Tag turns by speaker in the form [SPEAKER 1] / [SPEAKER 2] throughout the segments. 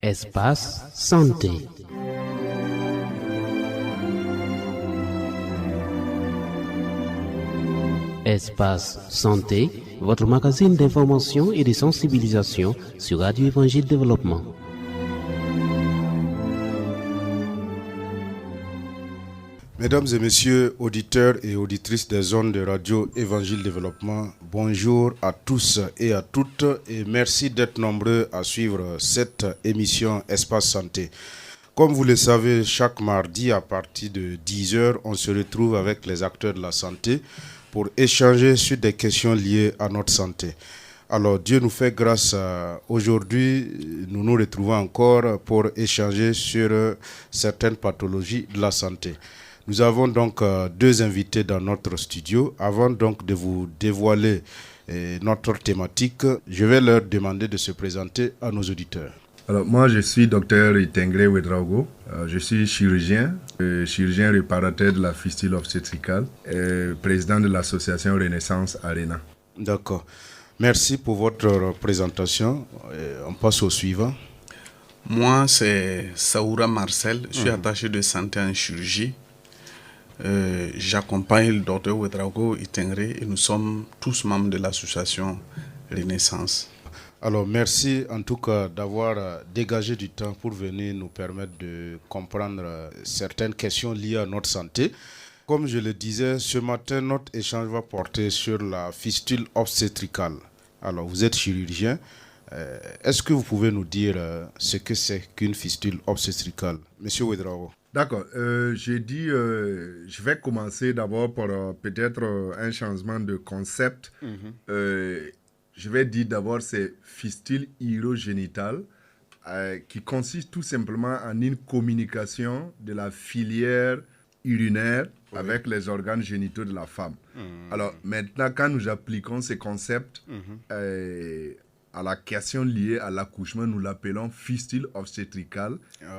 [SPEAKER 1] Espace Santé. Espace Santé, votre magazine d'information et de sensibilisation sur Radio Évangile Développement.
[SPEAKER 2] Mesdames et messieurs, auditeurs et auditrices des ondes de Radio Évangile Développement, bonjour à tous et à toutes et merci d'être nombreux à suivre cette émission Espace Santé. Comme vous le savez, chaque mardi à partir de 10h, on se retrouve avec les acteurs de la santé pour échanger sur des questions liées à notre santé. Alors Dieu nous fait grâce. Aujourd'hui, nous nous retrouvons encore pour échanger sur certaines pathologies de la santé. Nous avons donc deux invités dans notre studio. Avant donc de vous dévoiler notre thématique, je vais leur demander de se présenter à nos auditeurs.
[SPEAKER 3] Alors moi je suis Dr Itengre Ouedraogo, je suis chirurgien réparateur de la fistule obstétricale et président de l'association Renaissance Arena.
[SPEAKER 2] D'accord. Merci pour votre présentation. On passe au suivant.
[SPEAKER 4] Moi c'est Saoura Marcel, je suis attaché de santé en chirurgie. J'accompagne le docteur Ouedraogo Itengre et nous sommes tous membres de l'association Renaissance.
[SPEAKER 2] Alors merci en tout cas d'avoir dégagé du temps pour venir nous permettre de comprendre certaines questions liées à notre santé. Comme je le disais, ce matin, notre échange va porter sur la fistule obstétricale. Alors vous êtes chirurgien. Est-ce que vous pouvez nous dire ce que c'est qu'une fistule obstétricale, Monsieur Ouedraogo?
[SPEAKER 3] D'accord, j'ai dit, je vais commencer d'abord par peut-être un changement de concept. Je vais dire d'abord c'est fistule urogénitale qui consiste tout simplement en une communication de la filière urinaire avec les organes génitaux de la femme. Alors maintenant, quand nous appliquons ces concepts à la question liée à l'accouchement, nous l'appelons fistule obstétricale,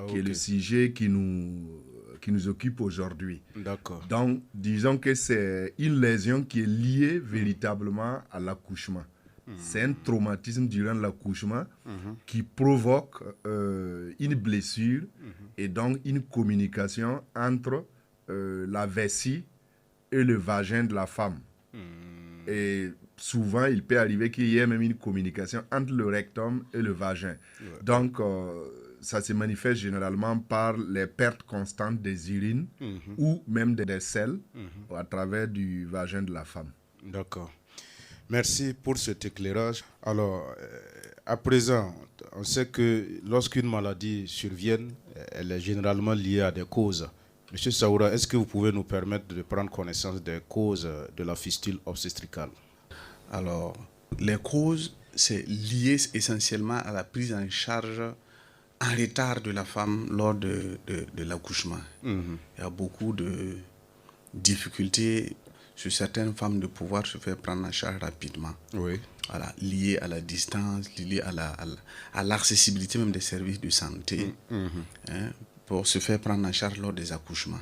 [SPEAKER 3] qui est le sujet qui nous occupe aujourd'hui.
[SPEAKER 2] D'accord.
[SPEAKER 3] Donc, disons que c'est une lésion qui est liée véritablement à l'accouchement. C'est un traumatisme durant l'accouchement qui provoque une blessure et donc une communication entre la vessie et le vagin de la femme. Et souvent, il peut arriver qu'il y ait même une communication entre le rectum et le vagin. Donc, ça se manifeste généralement par les pertes constantes des urines ou même des selles à travers du vagin de la femme.
[SPEAKER 2] D'accord. Merci pour cet éclairage. Alors, à présent, on sait que lorsqu'une maladie survient, elle est généralement liée à des causes. Monsieur Saoura, est-ce que vous pouvez nous permettre de prendre connaissance des causes de la fistule obstétricale?
[SPEAKER 4] Alors, les causes, c'est lié essentiellement à la prise en charge en retard de la femme lors de l'accouchement. Il y a beaucoup de difficultés sur certaines femmes de pouvoir se faire prendre en charge rapidement.
[SPEAKER 2] Oui.
[SPEAKER 4] Voilà, lié à la distance, lié à l'accessibilité même des services de santé, pour se faire prendre en charge lors des accouchements.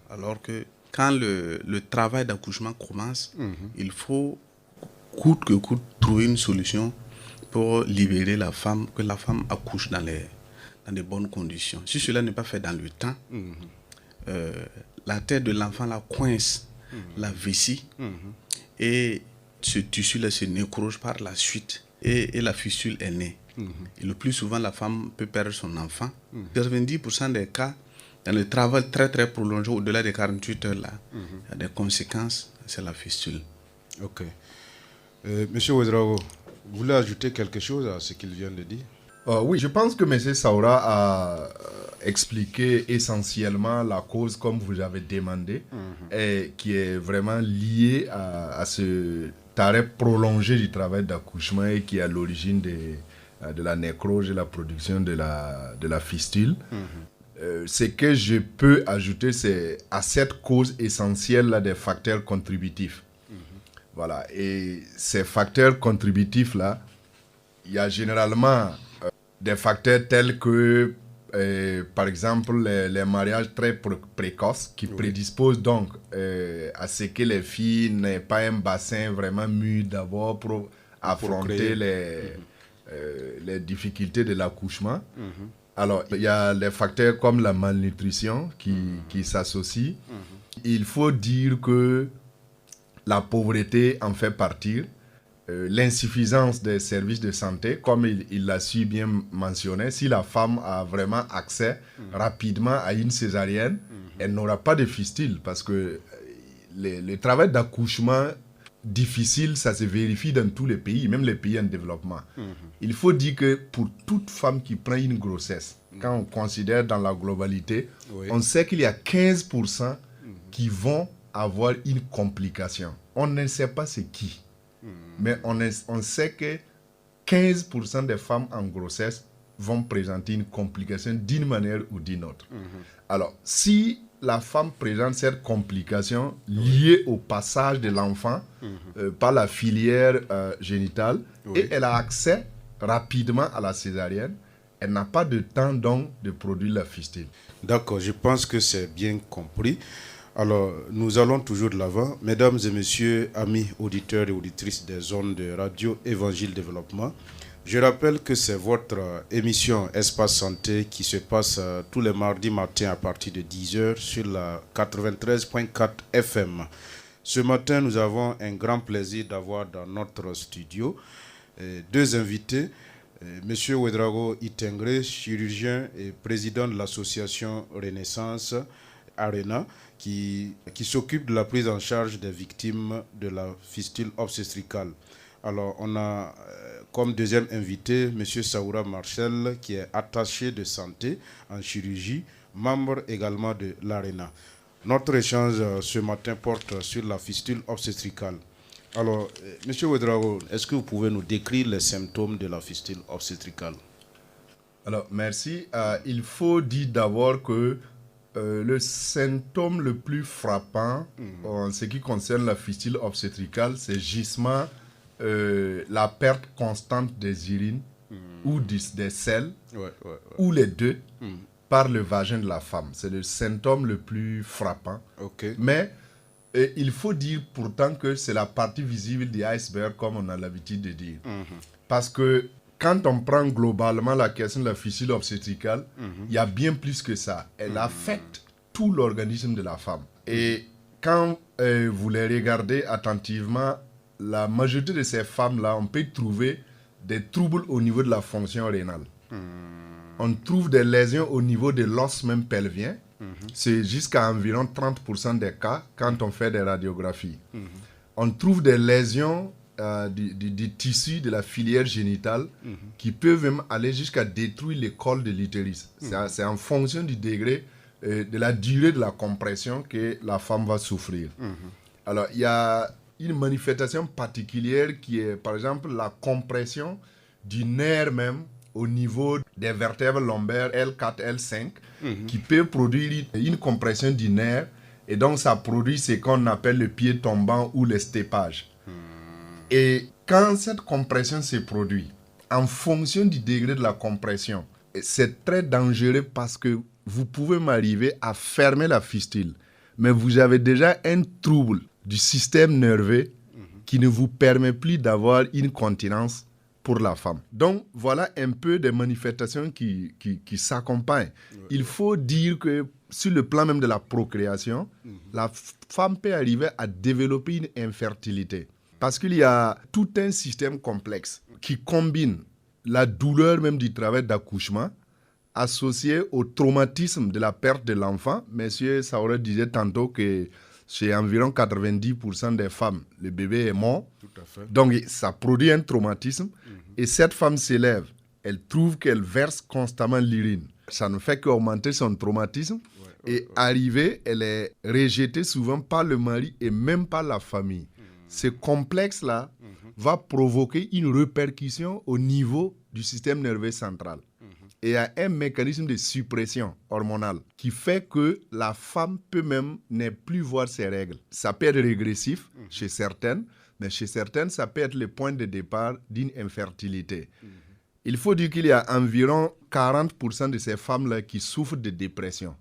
[SPEAKER 4] Alors que quand le travail d'accouchement commence, il faut coûte que coûte trouver une solution pour libérer la femme, que la femme accouche dans de bonnes conditions. Si cela n'est pas fait dans le temps, la tête de l'enfant la coince la vessie et ce tissu-là se nécrose par la suite et la fistule est née. Et le plus souvent, la femme peut perdre son enfant. 90% des cas, dans le travail très très prolongé, au-delà des 48 heures, là, il y a des conséquences, c'est la fistule.
[SPEAKER 2] Ok. Monsieur Ouedraogo, vous voulez ajouter quelque chose à ce qu'il vient de dire?
[SPEAKER 3] Oui, je pense que M. Saoura a expliqué essentiellement la cause comme vous avez demandé et qui est vraiment liée à ce arrêt prolongé du travail d'accouchement et qui est à l'origine de la nécrose et la production de la fistule. Ce que je peux ajouter, c'est à cette cause essentielle là, des facteurs contributifs. Voilà, et ces facteurs contributifs-là, il y a généralement des facteurs tels que, par exemple, les mariages très précoces qui prédisposent donc à ce que les filles n'aient pas un bassin vraiment mûr d'abord pour affronter les difficultés de l'accouchement. Alors, il y a les facteurs comme la malnutrition qui s'associent. Il faut dire que la pauvreté en fait partie. L'insuffisance des services de santé, comme il l'a su bien mentionner, si la femme a vraiment accès rapidement à une césarienne, elle n'aura pas de fistule parce que le travail d'accouchement difficile, ça se vérifie dans tous les pays, même les pays en développement. Il faut dire que pour toute femme qui prend une grossesse, quand on considère dans la globalité, on sait qu'il y a 15% qui vont avoir une complication. On ne sait pas c'est qui. Mais on sait que 15% des femmes en grossesse vont présenter une complication d'une manière ou d'une autre. Alors, si la femme présente cette complication liée au passage de l'enfant par la filière génitale et elle a accès rapidement à la césarienne, elle n'a pas de temps donc de produire la fistule.
[SPEAKER 2] D'accord, je pense que c'est bien compris. Alors, nous allons toujours de l'avant. Mesdames et messieurs, amis auditeurs et auditrices des ondes de Radio Évangile Développement, je rappelle que c'est votre émission Espace Santé qui se passe tous les mardis matins à partir de 10h sur la 93.4 FM. Ce matin, nous avons un grand plaisir d'avoir dans notre studio deux invités. Monsieur Ouedraogo Itengre, chirurgien et président de l'association Renaissance Arena, qui s'occupe de la prise en charge des victimes de la fistule obstétricale. Alors, on a comme deuxième invité M. Saoura Marcel, qui est attaché de santé en chirurgie, membre également de l'ARENA. Notre échange ce matin porte sur la fistule obstétricale. Alors, M. Ouedraogo, est-ce que vous pouvez nous décrire les symptômes de la fistule obstétricale?
[SPEAKER 3] Alors, merci. Il faut dire d'abord que le symptôme le plus frappant en ce qui concerne la fistule obstétricale, c'est justement la perte constante des urines ou des selles, ou les deux, par le vagin de la femme. C'est le symptôme le plus frappant. Mais il faut dire pourtant que c'est la partie visible de l'iceberg, comme on a l'habitude de dire. Parce que quand on prend globalement la question de la fistule obstétricale, il y a bien plus que ça. Elle affecte tout l'organisme de la femme. Et quand vous les regardez attentivement, la majorité de ces femmes-là, on peut trouver des troubles au niveau de la fonction rénale. On trouve des lésions au niveau de l'os même pelvien. C'est jusqu'à environ 30% des cas quand on fait des radiographies. On trouve des lésions du tissu de la filière génitale qui peuvent même aller jusqu'à détruire le col de l'utérus. C'est en fonction du degré de la durée de la compression que la femme va souffrir. Alors, il y a une manifestation particulière qui est, par exemple, la compression du nerf même au niveau des vertèbres lombaires L4, L5, qui peut produire une compression du nerf, et donc ça produit ce qu'on appelle le pied tombant ou le stépage. Et quand cette compression se produit, en fonction du degré de la compression, c'est très dangereux parce que vous pouvez m'arriver à fermer la fistule, mais vous avez déjà un trouble du système nerveux qui ne vous permet plus d'avoir une continence pour la femme. Donc, voilà un peu des manifestations qui s'accompagnent. Il faut dire que sur le plan même de la procréation, la femme peut arriver à développer une infertilité. Parce qu'il y a tout un système complexe qui combine la douleur même du travail d'accouchement associé au traumatisme de la perte de l'enfant. Monsieur Saoura disait tantôt que chez environ 90% des femmes, le bébé est mort.
[SPEAKER 2] Tout à fait.
[SPEAKER 3] Donc, ça produit un traumatisme. Et cette femme s'élève. Elle trouve qu'elle verse constamment l'urine. Ça ne fait qu'augmenter son traumatisme. Et arrivée, elle est rejetée souvent par le mari et même par la famille. Ce complexe-là va provoquer une répercussion au niveau du système nerveux central. Et il y a un mécanisme de suppression hormonale qui fait que la femme peut même ne plus voir ses règles. Ça peut être régressif chez certaines, mais chez certaines, ça peut être le point de départ d'une infertilité. Il faut dire qu'il y a environ 40% de ces femmes-là qui souffrent de dépression.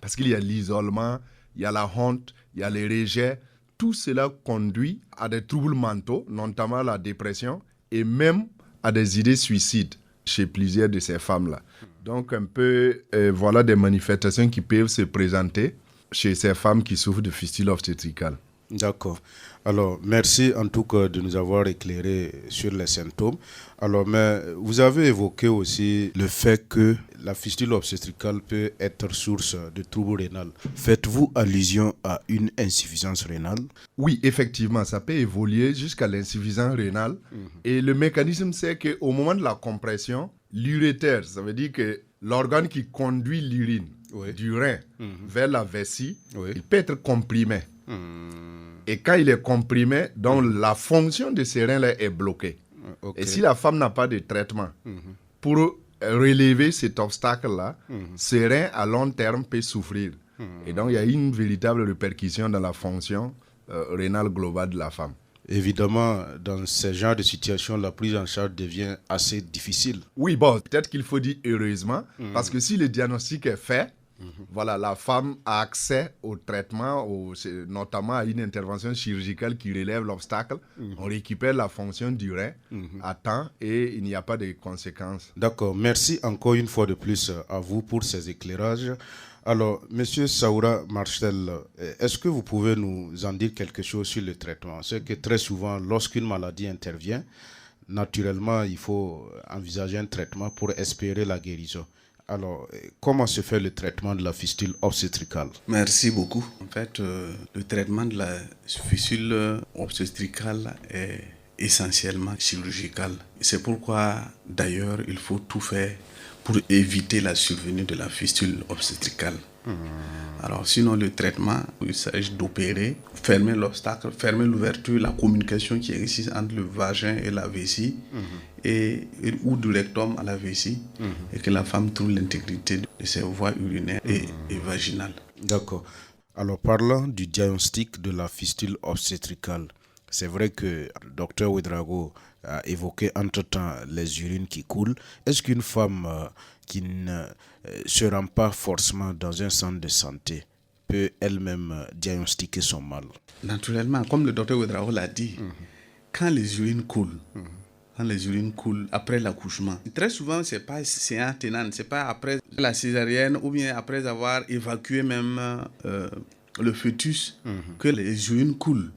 [SPEAKER 3] Parce qu'il y a l'isolement, il y a la honte, il y a les rejets. Tout cela conduit à des troubles mentaux, notamment la dépression, et même à des idées suicides chez plusieurs de ces femmes-là. Donc, un peu, voilà des manifestations qui peuvent se présenter chez ces femmes qui souffrent de fistule obstétricale.
[SPEAKER 2] D'accord. Alors, merci en tout cas de nous avoir éclairé sur les symptômes. Alors, mais vous avez évoqué aussi le fait que la fistule obstétricale peut être source de troubles rénaux. Faites-vous allusion à une insuffisance rénale?
[SPEAKER 3] Oui, effectivement, ça peut évoluer jusqu'à l'insuffisance rénale. Et le mécanisme, c'est qu'au moment de la compression, l'urétère, ça veut dire que l'organe qui conduit l'urine du rein vers la vessie, il peut être comprimé. Et quand il est comprimé, donc la fonction de ces reins-là est bloquée. Et si la femme n'a pas de traitement pour relever cet obstacle-là, ces reins à long terme peuvent souffrir. Et donc il y a une véritable répercussion dans la fonction rénale globale de la femme.
[SPEAKER 2] Évidemment, dans ce genre de situation, la prise en charge devient assez difficile.
[SPEAKER 3] Oui, bon, peut-être qu'il faut dire heureusement, parce que si le diagnostic est fait, voilà, la femme a accès au traitement, notamment à une intervention chirurgicale qui relève l'obstacle. On récupère la fonction du rein à temps et il n'y a pas de conséquences.
[SPEAKER 2] D'accord. Merci encore une fois de plus à vous pour ces éclairages. Alors, Monsieur Saoura Marcel, est-ce que vous pouvez nous en dire quelque chose sur le traitement? C'est que très souvent, lorsqu'une maladie intervient, naturellement, il faut envisager un traitement pour espérer la guérison. Alors, comment se fait le traitement de la fistule obstétricale?
[SPEAKER 4] Merci beaucoup. En fait, le traitement de la fistule obstétricale est essentiellement chirurgical. C'est pourquoi, d'ailleurs, il faut tout faire pour éviter la survenue de la fistule obstétricale. Alors, sinon, le traitement, il s'agit d'opérer, fermer l'obstacle, fermer l'ouverture, la communication qui existe entre le vagin et la vessie, ou du rectum à la vessie, et que la femme trouve l'intégrité de ses voies urinaires et vaginales.
[SPEAKER 2] D'accord. Alors, parlant du diagnostic de la fistule obstétricale, c'est vrai que le docteur Ouedraogo a évoqué entre-temps les urines qui coulent. Est-ce qu'une femme qui ne se rend pas forcément dans un centre de santé peut elle-même diagnostiquer son mal?
[SPEAKER 4] Naturellement, comme le docteur Ouedraogo l'a dit, quand les urines coulent, après l'accouchement, très souvent, c'est pas séance tenante, c'est pas après la césarienne ou bien après avoir évacué même le fœtus que les urines coulent.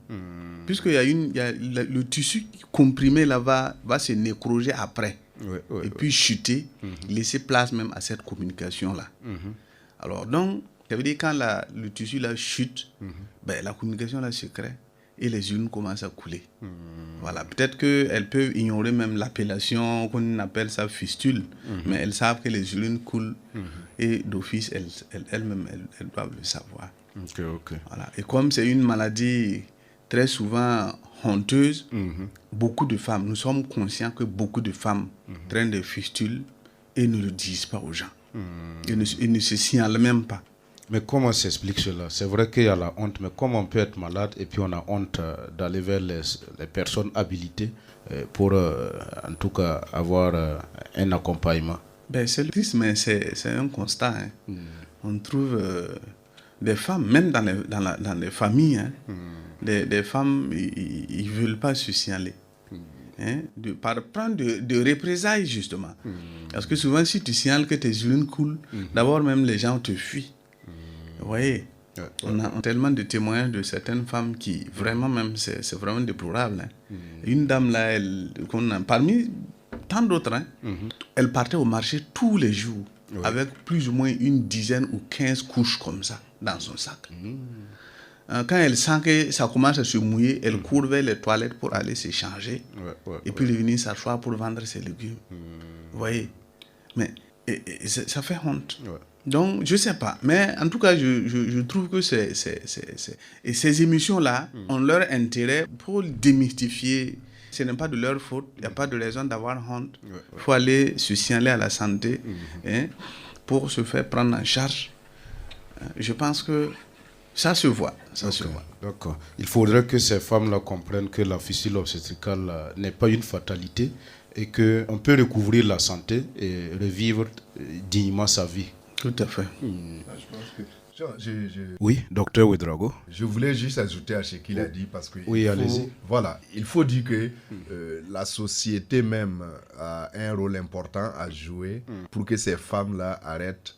[SPEAKER 4] Puisqu'il y a le tissu comprimé là va se nécroser après. Et puis chuter, laisser place même à cette communication-là. Alors donc, ça veut dire quand le tissu là chute, la communication là se crée et les urines commencent à couler. Voilà, peut-être qu'elles peuvent ignorer même l'appellation qu'on appelle ça fistule, mais elles savent que les urines coulent et d'office, elles-mêmes, elles doivent le savoir. Voilà. Et comme c'est une maladie très souvent honteuse, beaucoup de femmes, nous sommes conscients que beaucoup de femmes traînent des fistules et ne le disent pas aux gens. Et ne se signalent même pas.
[SPEAKER 2] Mais comment s'explique cela? C'est vrai qu'il y a la honte, mais comment on peut être malade et puis on a honte d'aller vers les personnes habilitées pour en tout cas avoir un accompagnement?
[SPEAKER 4] C'est triste, mais c'est un constat. On trouve des femmes, même dans les familles, des femmes, ils ne veulent pas se signaler. Par prendre de représailles, justement. Parce que souvent, si tu signales que tes urines coulent, d'abord même les gens te fuient. Vous voyez, on a tellement de témoignages de certaines femmes qui, vraiment même, c'est vraiment déplorable. Une dame là, parmi tant d'autres, elle partait au marché tous les jours, avec plus ou moins une dizaine ou 15 couches comme ça, dans son sac. Quand elle sent que ça commence à se mouiller, elle court vers les toilettes pour aller se changer, et puis revenir s'asseoir pour vendre ses légumes. Vous voyez, mais ça fait honte. Donc, je ne sais pas. Mais en tout cas, je trouve que et ces émissions-là ont leur intérêt pour démystifier. Ce n'est pas de leur faute. Il n'y a pas de raison d'avoir honte. Il faut aller se signaler à la santé pour se faire prendre en charge. Je pense que ça se voit.
[SPEAKER 2] D'accord. Il faudrait que ces femmes-là comprennent que la fistule obstétricale n'est pas une fatalité et qu'on peut recouvrir la santé et revivre dignement sa vie.
[SPEAKER 4] Tout à fait.
[SPEAKER 2] Oui, docteur Ouedraogo.
[SPEAKER 3] Je voulais juste ajouter à ce qu'il a dit parce que
[SPEAKER 2] Oui, allez-y.
[SPEAKER 3] Voilà, il faut dire que la société même a un rôle important à jouer pour que ces femmes-là arrêtent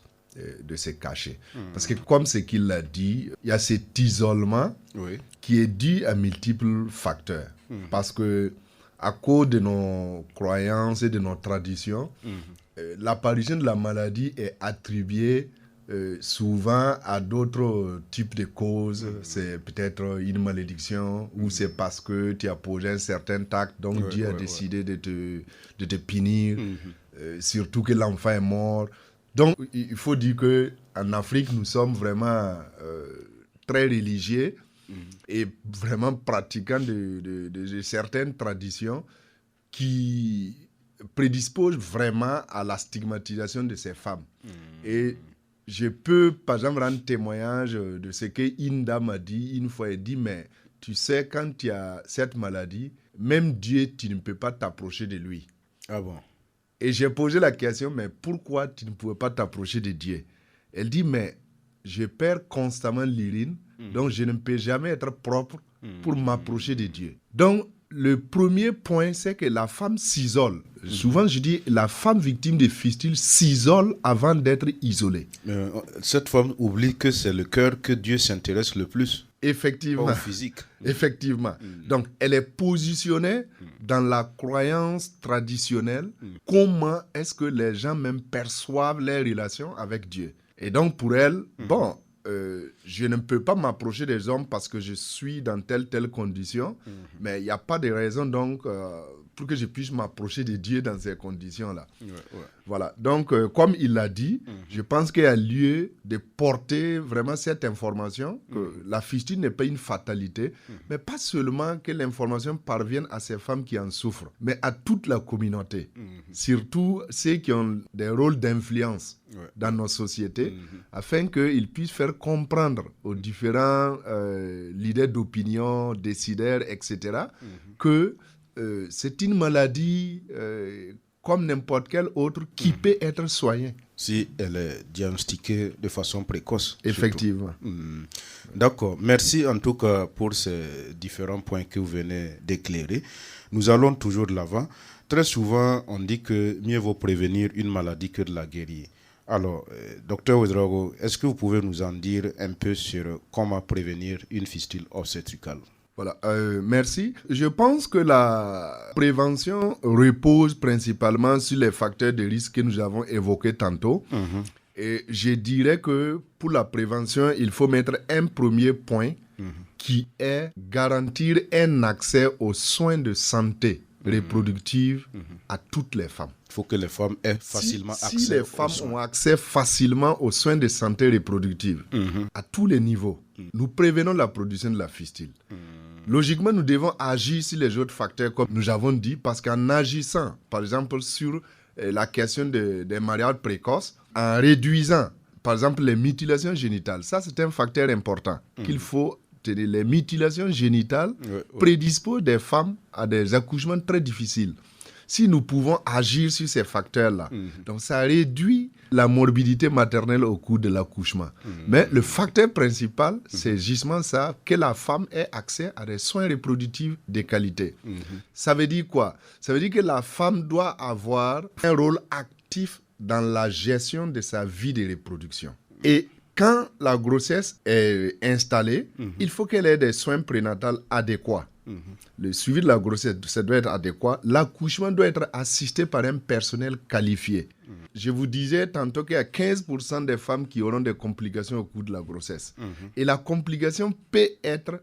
[SPEAKER 3] de se cacher. Parce que comme ce qu'il a dit, il y a cet isolement qui est dû à multiples facteurs. Parce que à cause de nos croyances et de nos traditions, l'apparition de la maladie est attribuée souvent à d'autres types de causes. C'est peut-être une malédiction ou c'est parce que tu as posé un certain acte, donc Dieu a décidé de te punir, surtout que l'enfant est mort. Donc il faut dire qu'en Afrique, nous sommes vraiment très religieux et vraiment pratiquants de certaines traditions qui prédisposent vraiment à la stigmatisation de ces femmes. Et je peux, par exemple, rendre témoignage de ce que Inda m'a dit une fois. Elle dit, mais tu sais, quand tu as cette maladie, même Dieu, tu ne peux pas t'approcher de lui.
[SPEAKER 2] Ah bon?
[SPEAKER 3] Et j'ai posé la question, mais pourquoi tu ne pouvais pas t'approcher de Dieu? Elle dit, mais je perds constamment l'urine, donc je ne peux jamais être propre pour m'approcher de Dieu. Donc, le premier point, c'est que la femme s'isole. Souvent, je dis, la femme victime de fistules s'isole avant d'être isolée.
[SPEAKER 2] Cette femme oublie que c'est le cœur que Dieu s'intéresse le plus.
[SPEAKER 3] Effectivement.
[SPEAKER 2] Pas au physique.
[SPEAKER 3] Effectivement. Donc, elle est positionnée dans la croyance traditionnelle. Comment est-ce que les gens même perçoivent les relations avec Dieu? Et donc, pour elle, bon, je ne peux pas m'approcher des hommes parce que je suis dans telle condition, mais il n'y a pas de raison donc pour que je puisse m'approcher de Dieu dans ces conditions-là. Voilà. Donc, comme il l'a dit, je pense qu'il y a lieu de porter vraiment cette information, que la fistule n'est pas une fatalité, mais pas seulement que l'information parvienne à ces femmes qui en souffrent, mais à toute la communauté, surtout ceux qui ont des rôles d'influence dans nos sociétés, afin qu'ils puissent faire comprendre aux différents leaders d'opinion, décideurs, etc., que c'est une maladie comme n'importe quelle autre qui peut être soignée.
[SPEAKER 2] Si elle est diagnostiquée de façon précoce.
[SPEAKER 3] Effectivement.
[SPEAKER 2] D'accord. Merci en tout cas pour ces différents points que vous venez d'éclairer. Nous allons toujours de l'avant. Très souvent, on dit que mieux vaut prévenir une maladie que de la guérir. Alors, docteur Ouedraogo, est-ce que vous pouvez nous en dire un peu sur comment prévenir une fistule obstétricale?
[SPEAKER 3] Voilà, merci. Je pense que la prévention repose principalement sur les facteurs de risque que nous avons évoqués tantôt. Et je dirais que pour la prévention, il faut mettre un premier point qui est garantir un accès aux soins de santé reproductive à toutes les femmes.
[SPEAKER 2] Il faut que les femmes aient facilement accès.
[SPEAKER 3] Si les femmes ont accès facilement aux soins de santé reproductive à tous les niveaux, nous prévenons la production de la fistule. Logiquement, nous devons agir sur les autres facteurs, comme nous avons dit, parce qu'en agissant, par exemple, sur la question des mariages précoces, en réduisant, par exemple, les mutilations génitales, ça c'est un facteur important qu'il faut tenir. Les mutilations génitales prédisposent des femmes à des accouchements très difficiles. Si nous pouvons agir sur ces facteurs-là, donc ça réduit la morbidité maternelle au cours de l'accouchement. Mais le facteur principal, c'est justement ça, que la femme ait accès à des soins reproductifs de qualité. Ça veut dire quoi? Ça veut dire que la femme doit avoir un rôle actif dans la gestion de sa vie de reproduction. Et quand la grossesse est installée, il faut qu'elle ait des soins prénatals adéquats. Le suivi de la grossesse, ça doit être adéquat. L'accouchement doit être assisté par un personnel qualifié. Je vous disais tantôt qu'il y a 15% des femmes qui auront des complications au cours de la grossesse. Et la complication peut être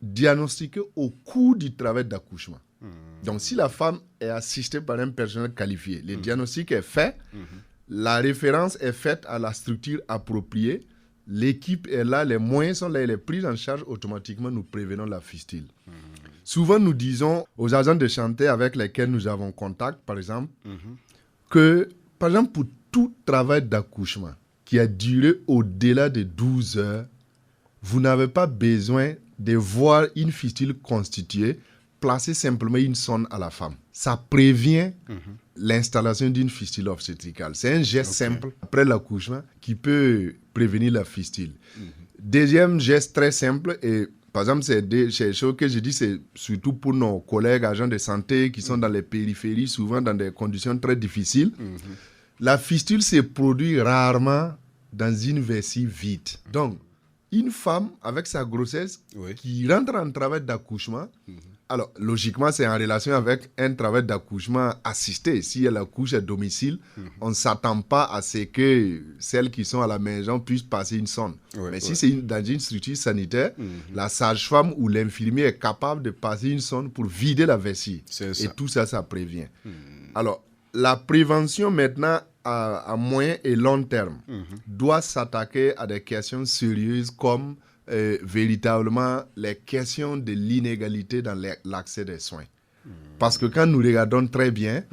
[SPEAKER 3] diagnostiquée au cours du travail d'accouchement. Donc si la femme est assistée par un personnel qualifié, le diagnostic est fait, la référence est faite à la structure appropriée, l'équipe est là, les moyens sont là, elle est prise en charge, automatiquement nous prévenons la fistule. Souvent nous disons aux agents de santé avec lesquels nous avons contact, par exemple, que par exemple pour tout travail d'accouchement qui a duré au-delà de 12 heures, vous n'avez pas besoin de voir une fistule constituée, placer simplement une sonde à la femme. Ça prévient l'installation d'une fistule obstétricale. C'est un geste simple après l'accouchement qui peut prévenir la fistule. Deuxième geste très simple, et par exemple, c'est des choses que je dis, c'est surtout pour nos collègues agents de santé qui sont dans les périphéries, souvent dans des conditions très difficiles. La fistule se produit rarement dans une vessie vide. Donc, une femme avec sa grossesse qui rentre en travail d'accouchement, alors logiquement c'est en relation avec un travail d'accouchement assisté. Si elle accouche à domicile, on ne s'attend pas à ce que celles qui sont à la maison puissent passer une sonde. Mais si c'est dans une structure sanitaire, la sage-femme ou l'infirmier est capable de passer une sonde pour vider la vessie. Et tout ça, ça prévient. Alors, la prévention maintenant à moyen et long terme doit s'attaquer à des questions sérieuses comme véritablement les questions de l'inégalité dans l'accès des soins. Parce que quand nous regardons très bien,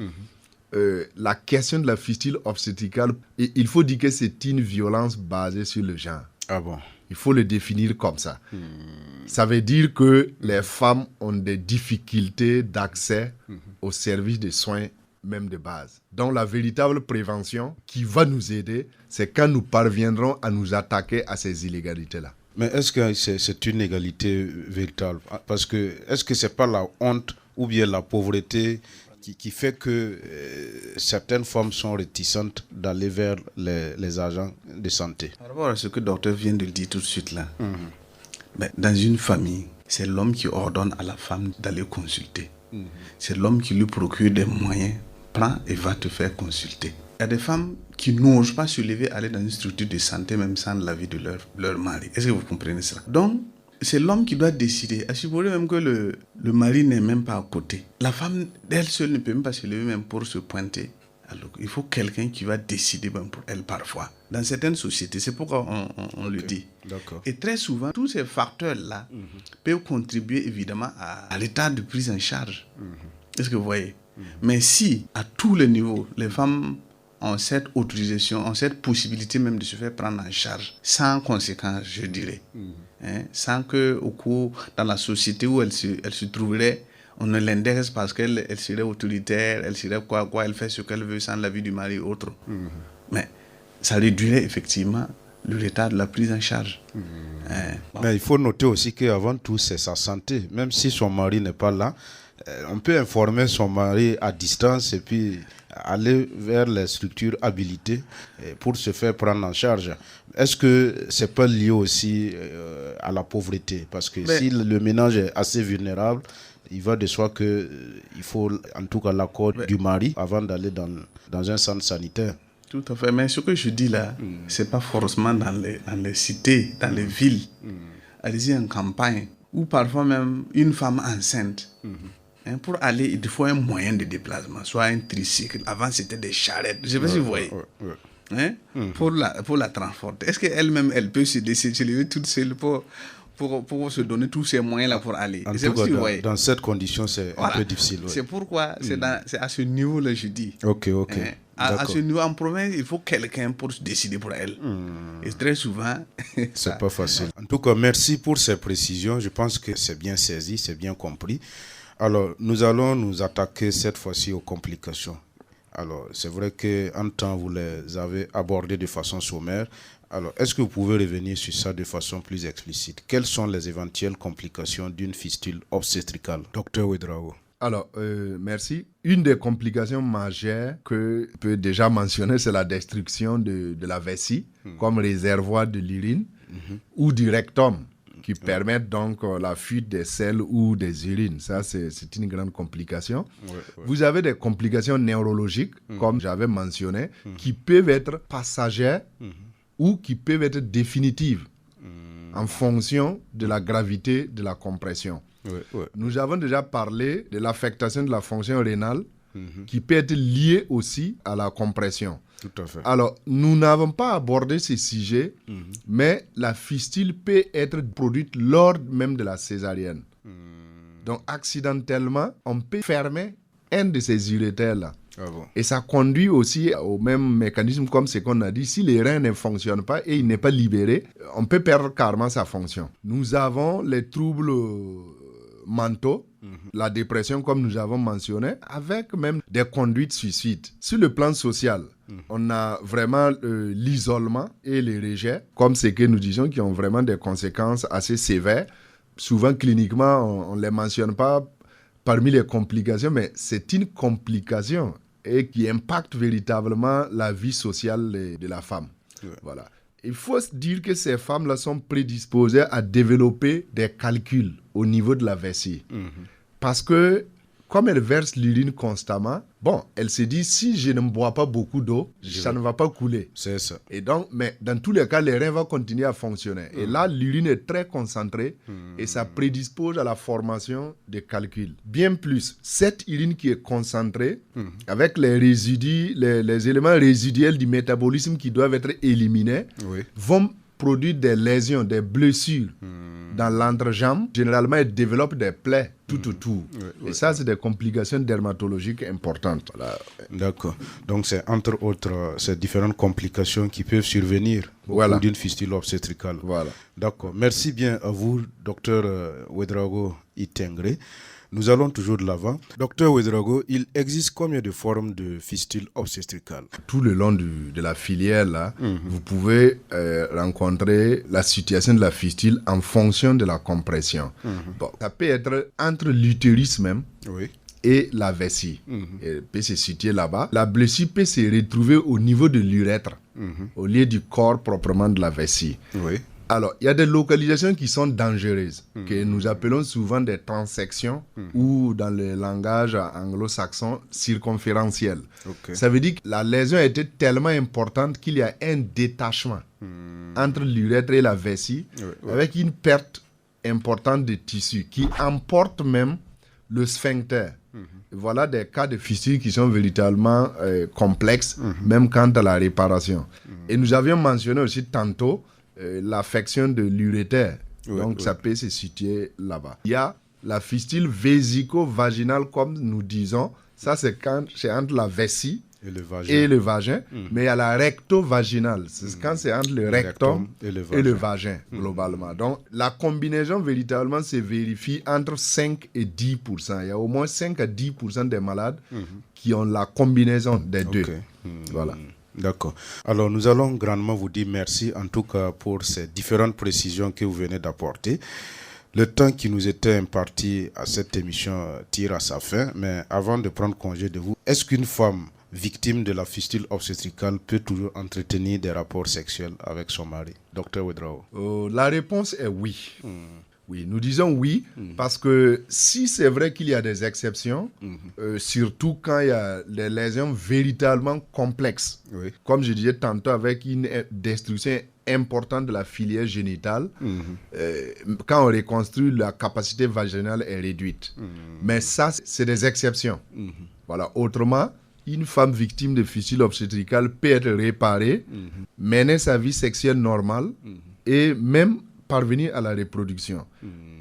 [SPEAKER 3] la question de la fistule obstétricale, il faut dire que c'est une violence basée sur le genre.
[SPEAKER 2] Ah bon?
[SPEAKER 3] Il faut le définir comme ça. Ça veut dire que les femmes ont des difficultés d'accès aux services de soins même de base. Donc la véritable prévention qui va nous aider, c'est quand nous parviendrons à nous attaquer à ces inégalités-là.
[SPEAKER 2] Mais est-ce que c'est une égalité véritable? Parce que est-ce que c'est pas la honte ou bien la pauvreté qui fait que certaines femmes sont réticentes d'aller vers les agents de santé?
[SPEAKER 4] Par rapport à ce que le docteur vient de le dire tout de suite là, ben, dans une famille, c'est l'homme qui ordonne à la femme d'aller consulter. C'est l'homme qui lui procure des moyens, prend et va te faire consulter. Il y a des femmes qui n'osent pas se lever, aller dans une structure de santé même sans l'avis de leur mari. Est-ce que vous comprenez cela? Donc, c'est l'homme qui doit décider. À supposer même que le mari n'est même pas à côté. La femme, d'elle seule, ne peut même pas se lever même pour se pointer. Alors, il faut quelqu'un qui va décider même pour elle parfois. Dans certaines sociétés, c'est pourquoi on le dit.
[SPEAKER 2] D'accord.
[SPEAKER 4] Et très souvent, tous ces facteurs-là peuvent contribuer évidemment à l'état de prise en charge. Est-ce que vous voyez? Mais si, à tous les niveaux, les femmes ont cette autorisation, ont cette possibilité même de se faire prendre en charge, sans conséquence, je dirais. Sans que, au cours, dans la société où elle se trouverait, on ne l'intéresse parce qu'elle serait autoritaire, elle serait quoi, elle fait ce qu'elle veut sans l'avis du mari ou autre. Mais ça réduirait effectivement le retard de la prise en charge.
[SPEAKER 2] Mais il faut noter aussi qu'avant tout, c'est sa santé. Même si son mari n'est pas là, on peut informer son mari à distance et puis aller vers les structures habilitées pour se faire prendre en charge. Est-ce que c'est pas lié aussi à la pauvreté? Parce que si le ménage est assez vulnérable, il va de soi qu'il faut en tout cas l'accord du mari avant d'aller dans un centre sanitaire.
[SPEAKER 4] Tout à fait. Mais ce que je dis là, c'est pas forcément dans les cités, dans les villes. Allez-y en campagne, ou parfois même une femme enceinte. Pour aller, il faut un moyen de déplacement, soit un tricycle. Avant, c'était des charrettes. Je ne sais pas si vous voyez. Pour la transporter. Est-ce qu'elle-même, elle peut se lever toute seule pour se donner tous ces moyens-là pour aller?
[SPEAKER 2] En tout cas, dans cette condition, c'est un peu difficile.
[SPEAKER 4] C'est pourquoi c'est à ce niveau-là, je dis.
[SPEAKER 2] Ok.
[SPEAKER 4] À ce niveau, en province, il faut quelqu'un pour se décider pour elle. Et très souvent...
[SPEAKER 2] c'est pas facile. En tout cas, merci pour ces précisions. Je pense que c'est bien saisi, c'est bien compris. Alors, nous allons nous attaquer cette fois-ci aux complications. Alors, c'est vrai qu'en temps, vous les avez abordées de façon sommaire. Alors, est-ce que vous pouvez revenir sur ça de façon plus explicite? Quelles sont les éventuelles complications d'une fistule obstétricale? Docteur Ouédraogo.
[SPEAKER 3] Alors, merci. Une des complications majeures que je peux déjà mentionner, c'est la destruction de la vessie comme réservoir de l'urine ou du rectum, qui permettent donc la fuite des selles ou des urines. Ça, c'est une grande complication. Vous avez des complications neurologiques, comme j'avais mentionné, qui peuvent être passagères ou qui peuvent être définitives en fonction de la gravité de la compression. Nous avons déjà parlé de l'affectation de la fonction rénale qui peut être liée aussi à la compression.
[SPEAKER 2] Tout à fait.
[SPEAKER 3] Alors, nous n'avons pas abordé ces sujets, mais la fistule peut être produite lors même de la césarienne. Donc, accidentellement, on peut fermer un de ces urétères-là.
[SPEAKER 2] Ah bon.
[SPEAKER 3] Et ça conduit aussi au même mécanisme comme ce qu'on a dit. Si les reins ne fonctionnent pas et il n'est pas libéré, on peut perdre carrément sa fonction. Nous avons les troubles mentaux, la dépression comme nous avons mentionné, avec même des conduites suicides. Sur le plan social, On a vraiment l'isolement et les rejets, comme ce que nous disons, qui ont vraiment des conséquences assez sévères. Souvent, cliniquement, on ne les mentionne pas parmi les complications, mais c'est une complication et qui impacte véritablement la vie sociale de la femme. Ouais. Voilà. Il faut se dire que ces femmes-là sont prédisposées à développer des calculs au niveau de la vessie. Parce que, comme elles versent l'urine constamment, elles se disent, si je ne bois pas beaucoup d'eau, ça ne va pas couler.
[SPEAKER 2] C'est ça.
[SPEAKER 3] Et donc, mais dans tous les cas, les reins vont continuer à fonctionner. Et là, l'urine est très concentrée et ça prédispose à la formation des calculs. Bien plus, cette urine qui est concentrée, avec les résidus, les éléments résiduels du métabolisme qui doivent être éliminés, vont produire des lésions, des blessures dans l'entrejambe. Généralement, elles développent des plaies tout autour. Et ça, c'est des complications dermatologiques importantes. Voilà.
[SPEAKER 2] D'accord. Donc, c'est entre autres ces différentes complications qui peuvent survenir au cours d'une fistule obstétricale.
[SPEAKER 3] Voilà.
[SPEAKER 2] D'accord. Merci bien à vous, docteur Ouedraogo Itengre. Nous allons toujours de l'avant. Docteur Ouedraogo, il existe combien de formes de fistule obstétricale?
[SPEAKER 3] Tout le long de la filière, là, vous pouvez rencontrer la situation de la fistule en fonction de la compression. Ça peut être entre l'utérus même et la vessie. Elle peut se situer là-bas. La blessure peut se retrouver au niveau de l'urètre, au lieu du corps proprement de la vessie. Alors, il y a des localisations qui sont dangereuses, que nous appelons souvent des transections ou dans le langage anglo-saxon circonférentiel. Ça veut dire que la lésion a été tellement importante qu'il y a un détachement entre l'urètre et la vessie avec une perte importante de tissu qui emporte même le sphincter. Voilà des cas de fistule qui sont véritablement complexes, même quant à la réparation. Et nous avions mentionné aussi tantôt l'affection de l'urétère. Donc, ça peut se situer là-bas. Il y a la fistule vésico-vaginale, comme nous disons. Ça, c'est entre la vessie et le vagin. Mais il y a la recto-vaginale. C'est quand c'est entre le rectum et le vagin, globalement. Donc, la combinaison, véritablement, se vérifie entre 5 et 10%. Il y a au moins 5 à 10% des malades qui ont la combinaison des deux. Voilà.
[SPEAKER 2] D'accord. Alors, nous allons grandement vous dire merci, en tout cas, pour ces différentes précisions que vous venez d'apporter. Le temps qui nous était imparti à cette émission tire à sa fin, mais avant de prendre congé de vous, est-ce qu'une femme victime de la fistule obstétricale peut toujours entretenir des rapports sexuels avec son mari? Docteur Ouedraogo.
[SPEAKER 3] La réponse est oui. Oui, nous disons oui, parce que si c'est vrai qu'il y a des exceptions, surtout quand il y a des lésions véritablement complexes, comme je disais tantôt, avec une destruction importante de la filière génitale, quand on reconstruit, la capacité vaginale est réduite. Mais ça, c'est des exceptions. Voilà. Autrement, une femme victime de fistule obstétricale peut être réparée, mener sa vie sexuelle normale et même parvenir à la reproduction.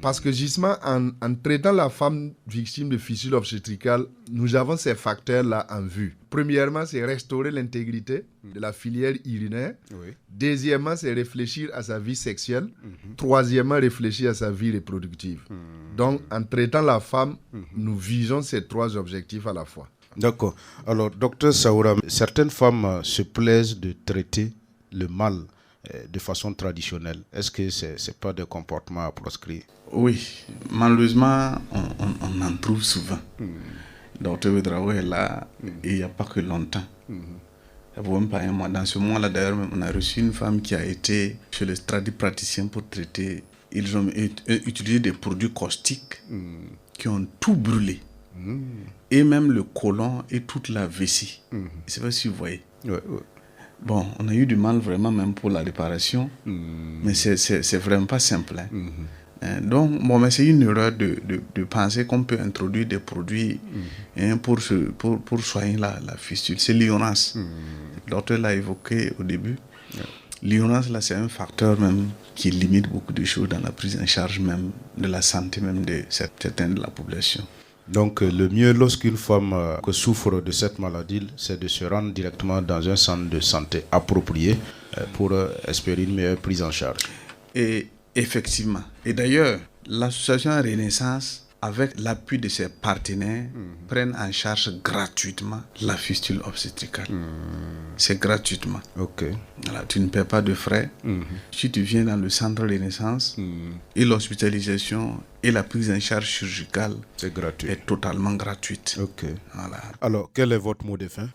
[SPEAKER 3] Parce que justement, en traitant la femme victime de fistule obstétricale, nous avons ces facteurs-là en vue. Premièrement, c'est restaurer l'intégrité de la filière urinaire. Deuxièmement, c'est réfléchir à sa vie sexuelle. Troisièmement, réfléchir à sa vie reproductive. Donc, en traitant la femme, nous visons ces trois objectifs à la fois.
[SPEAKER 2] D'accord. Alors, docteur Saoura, certaines femmes se plaisent de traiter le mal de façon traditionnelle. Est-ce que ce n'est pas des comportements à proscrire?
[SPEAKER 4] Oui, malheureusement, on en trouve souvent. Docteur Ouedraogo est là et il n'y a pas que longtemps. Ça vaut même pas un mois. Dans ce mois-là, d'ailleurs, on a reçu une femme qui a été chez le tradipraticien pour traiter. Ils ont utilisé des produits caustiques qui ont tout brûlé. Et même le côlon et toute la vessie. Je ne sais pas si vous voyez. Bon, on a eu du mal vraiment même pour la réparation, mais c'est vraiment pas simple. Donc, bon, mais c'est une erreur de penser qu'on peut introduire des produits pour soigner la fistule. C'est l'ignorance. Le docteur l'a évoqué au début. L'ignorance, là, c'est un facteur même qui limite beaucoup de choses dans la prise en charge même de la santé même de certains de la population.
[SPEAKER 2] Donc, le mieux lorsqu'une femme souffre de cette maladie, c'est de se rendre directement dans un centre de santé approprié pour espérer une meilleure prise en charge.
[SPEAKER 4] Et effectivement. Et d'ailleurs, l'association Renaissance avec l'appui de ses partenaires, prennent en charge gratuitement la fistule obstétricale. C'est gratuitement.
[SPEAKER 2] Ok.
[SPEAKER 4] Voilà, tu ne paies pas de frais. Si tu viens dans le centre de naissance, et l'hospitalisation et la prise en charge chirurgicale
[SPEAKER 2] c'est gratuit.
[SPEAKER 4] Est totalement gratuite.
[SPEAKER 2] Ok.
[SPEAKER 4] Voilà.
[SPEAKER 2] Alors, quel est votre mot de fin?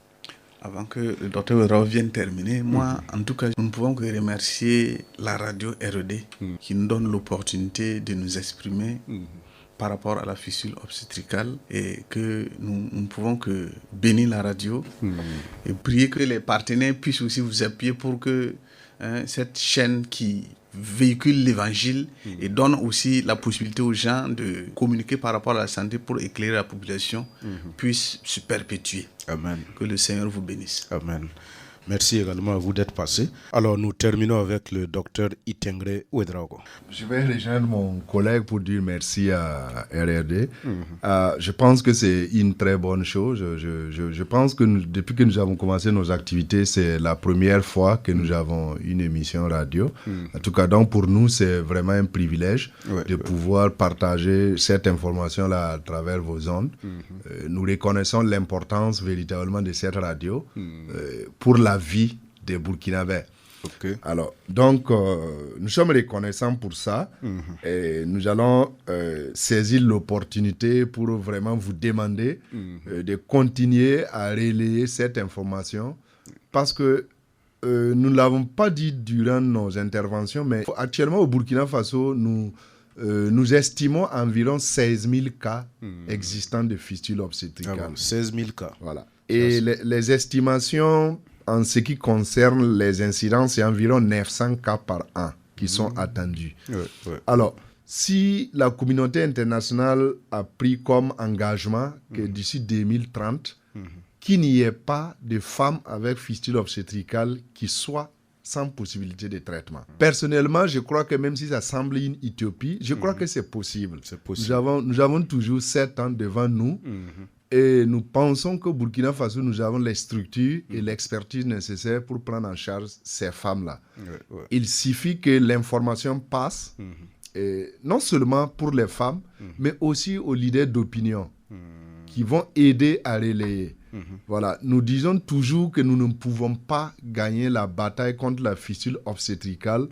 [SPEAKER 4] Avant que le docteur Ouedraogo vienne terminer, moi, en tout cas, nous ne pouvons que remercier la radio R.E.D. qui nous donne l'opportunité de nous exprimer par rapport à la fistule obstétricale et que nous ne pouvons que bénir la radio et prier que les partenaires puissent aussi vous appuyer pour que cette chaîne qui véhicule l'évangile et donne aussi la possibilité aux gens de communiquer par rapport à la santé pour éclairer la population puisse se perpétuer.
[SPEAKER 2] Amen.
[SPEAKER 4] Que le Seigneur vous bénisse.
[SPEAKER 2] Amen. Merci également à vous d'être passé. Alors, nous terminons avec le docteur Itengre Ouedraogo.
[SPEAKER 3] Je vais rejoindre mon collègue pour dire merci à RRD. Je pense que c'est une très bonne chose. Je pense que depuis que nous avons commencé nos activités, c'est la première fois que nous avons une émission radio. En tout cas, donc pour nous, c'est vraiment un privilège de pouvoir partager cette information-là à travers vos ondes. Nous reconnaissons l'importance véritablement de cette radio pour la vie des Burkinabés.
[SPEAKER 2] Okay.
[SPEAKER 3] Alors, donc, nous sommes reconnaissants pour ça et nous allons saisir l'opportunité pour vraiment vous demander de continuer à relayer cette information parce que nous ne l'avons pas dit durant nos interventions, mais actuellement au Burkina Faso, nous estimons environ 16 000 cas existants de fistule obstétricale.
[SPEAKER 2] Ah bon, 16 000 cas.
[SPEAKER 3] Voilà. Et les estimations en ce qui concerne les incidences, c'est environ 900 cas par an qui sont attendus. Alors, si la communauté internationale a pris comme engagement que d'ici 2030, qu'il n'y ait pas de femmes avec fistule obstétricale qui soient sans possibilité de traitement. Personnellement, je crois que même si ça semble une utopie, je crois que c'est possible. Nous avons toujours 7 ans devant nous. Et nous pensons qu'au Burkina Faso, nous avons les structures et l'expertise nécessaires pour prendre en charge ces femmes-là. Il suffit que l'information passe, et non seulement pour les femmes, mais aussi aux leaders d'opinion qui vont aider à relayer. Voilà. Nous disons toujours que nous ne pouvons pas gagner la bataille contre la fistule obstétricale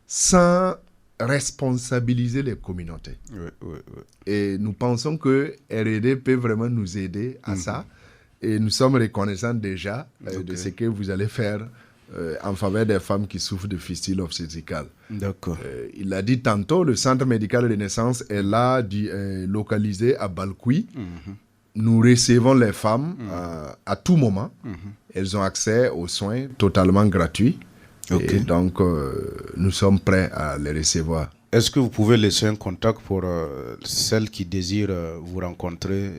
[SPEAKER 3] sans responsabiliser les communautés. Et nous pensons que R.E.D. peut vraiment nous aider à ça. Et nous sommes reconnaissants déjà de ce que vous allez faire en faveur des femmes qui souffrent de fistule obstétricale.
[SPEAKER 2] D'accord.
[SPEAKER 3] Il l'a dit tantôt, le centre médical de naissance est là, localisé à Balkoui. Nous recevons les femmes à tout moment. Elles ont accès aux soins totalement gratuits. Okay. Et donc, nous sommes prêts à les recevoir.
[SPEAKER 2] Est-ce que vous pouvez laisser un contact pour celles qui désirent vous rencontrer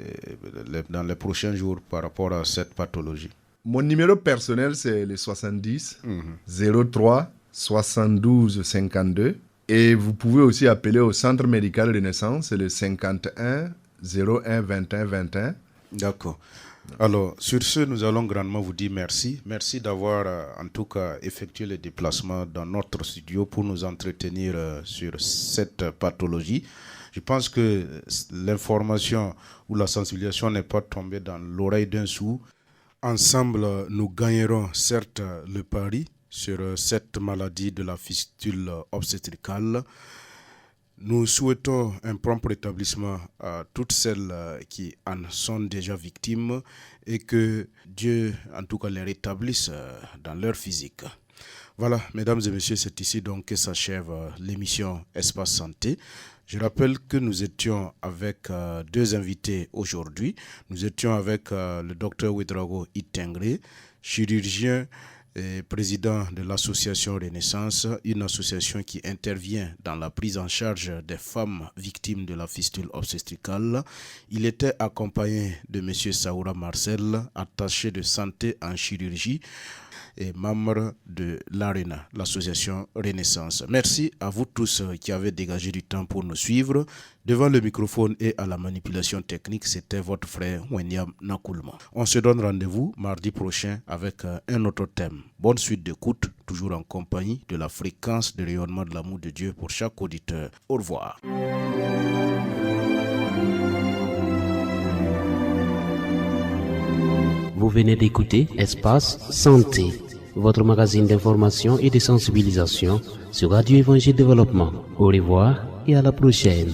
[SPEAKER 2] dans les prochains jours par rapport à cette pathologie?
[SPEAKER 3] Mon numéro personnel, c'est le 70 03 72 52. Et vous pouvez aussi appeler au centre médical de naissance, c'est le 51 01 21 21.
[SPEAKER 2] D'accord. Alors, sur ce, nous allons grandement vous dire merci. Merci d'avoir, en tout cas, effectué le déplacement dans notre studio pour nous entretenir sur cette pathologie. Je pense que l'information ou la sensibilisation n'est pas tombée dans l'oreille d'un sourd. Ensemble, nous gagnerons certes le pari sur cette maladie de la fistule obstétricale. Nous souhaitons un prompt rétablissement à toutes celles qui en sont déjà victimes et que Dieu, en tout cas, les rétablisse dans leur physique. Voilà, mesdames et messieurs, c'est ici donc que s'achève l'émission Espace Santé. Je rappelle que nous étions avec deux invités aujourd'hui. Nous étions avec le docteur Ouedraogo Itengre, chirurgien et président de l'association Renaissance, une association qui intervient dans la prise en charge des femmes victimes de la fistule obstétricale. Il était accompagné de M. Saoura Marcel, attaché de santé en chirurgie et membre de l'ARENA, l'association Renaissance. Merci à vous tous qui avez dégagé du temps pour nous suivre. Devant le microphone et à la manipulation technique, c'était votre frère Wenyam Nakoulma. On se donne rendez-vous mardi prochain avec un autre thème. Bonne suite d'écoute, toujours en compagnie de la fréquence de rayonnement de l'amour de Dieu pour chaque auditeur. Au revoir.
[SPEAKER 1] Vous venez d'écouter Espace Santé, votre magazine d'information et de sensibilisation sur Radio Évangile Développement. Au revoir et à la prochaine.